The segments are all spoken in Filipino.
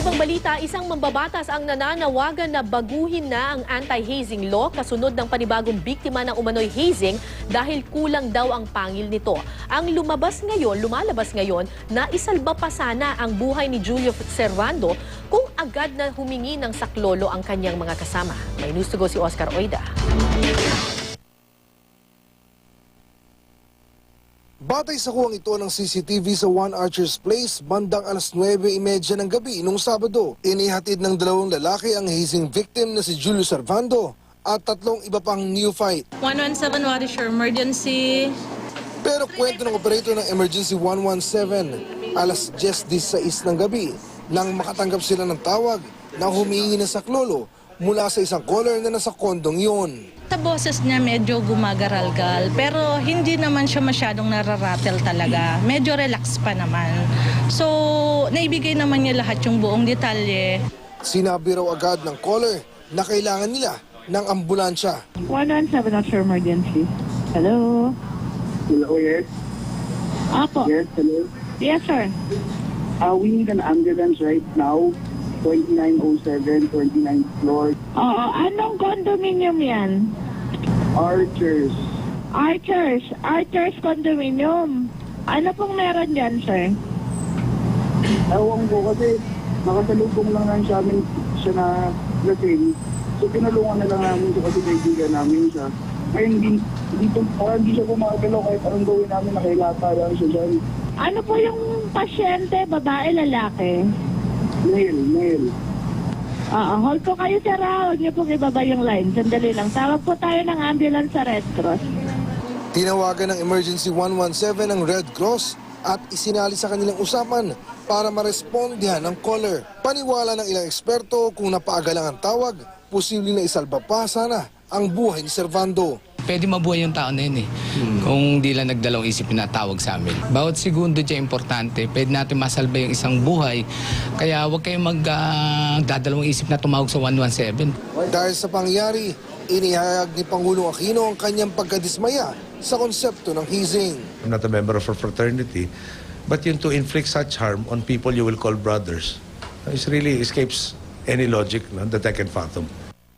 ibang balita, isang mambabatas ang nananawagan na baguhin na ang anti-hazing law kasunod ng panibagong biktima ng umano'y hazing dahil kulang daw ang pangil nito. Ang lumalabas ngayon na isalba pa sana ang buhay ni Julio Servando kung agad na humingi ng saklolo ang kanyang mga kasama. May news to go si Oscar Oida. Batay sa kuwang ito ng CCTV sa One Archer's Place, bandang alas 9:30 ng gabi nung Sabado. Inihatid ng dalawang lalaki ang hazing victim na si Julio Servando at tatlong iba pang neophyte. 117, what is your emergency? Pero kwento ng operator ng Emergency 117, alas 10:16 ng gabi, nang makatanggap sila ng tawag na humingi ng saklolo mula sa isang caller na nasa kondong yun. Sa boses niya medyo gumagaral-gal, pero hindi naman siya masyadong nararatel talaga. Medyo relax pa naman. So, naibigay naman niya lahat yung buong detalye. Sinabi raw agad ng caller na kailangan nila ng ambulansya. 117 of your emergency. Hello? Hello, yes. Apo. Yes, hello. Yes, sir. We need an ambulance right now. 2907, 29th floor. Oo, anong condominium yan? Archers. Archers condominium. Ano pong meron dyan, sir? Ewan ko kasi nakasalubong lang lang siya na lasing. So pinalungan na lang namin siya kasi kaibigan namin siya. Ngayon hindi siya gumagalaw kahit anong gawin namin, nakilata lang siya dyan. Ano po yung pasyente, babae, lalaki? Male. Hold po kayo, sir. Huwag niyo pong ibaba yung line. Sandali lang. Tawag po tayo ng ambulance sa Red Cross. Tinawagan ng Emergency 117 ang Red Cross at isinali sa kanilang usapan para marespondihan ng caller. Paniwala ng ilang eksperto kung napaaga lang ang tawag, posibleng na isalba pa sana ang buhay ni Servando. Pwede mabuhay yung tao na yun kung di lang nagdalawang isip pinatawag sa amin. Bawat segundo dyan importante, pwede natin masalba yung isang buhay. Kaya huwag kayong magdadalawang isip na tumawag sa 117. Dahil sa pangyari, inihayag ni Pangulong Aquino ang kanyang pagkadismaya sa konsepto ng hazing. I'm not a member of a fraternity, but yun to inflict such harm on people you will call brothers, it really escapes any logic that I can fathom.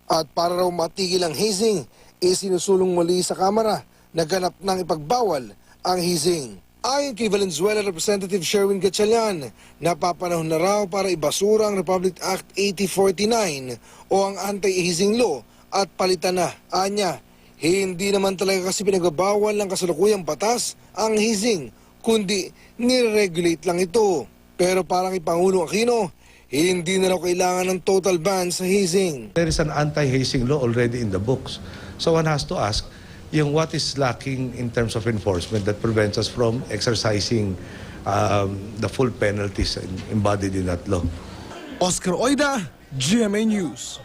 At para raw matigil ang hazing, isinusulong muli sa Kamara na ganap ng ipagbawal ang hazing. Ayon kay Valenzuela Representative Sherwin Gatchalian, napapanahon na raw para ibasura ang Republic Act 8049 o ang anti-hazing law at palitan na. Anya, hindi naman talaga kasi pinagbabawal ng kasalukuyang batas ang hazing, kundi nire-regulate lang ito. Pero parang kay Pangulong Aquino, hindi na raw kailangan ng total ban sa hazing. There is an anti-hazing law already in the books. So one has to ask, what is lacking in terms of enforcement that prevents us from exercising the full penalties embodied in that law. Oscar Oida, GMA News.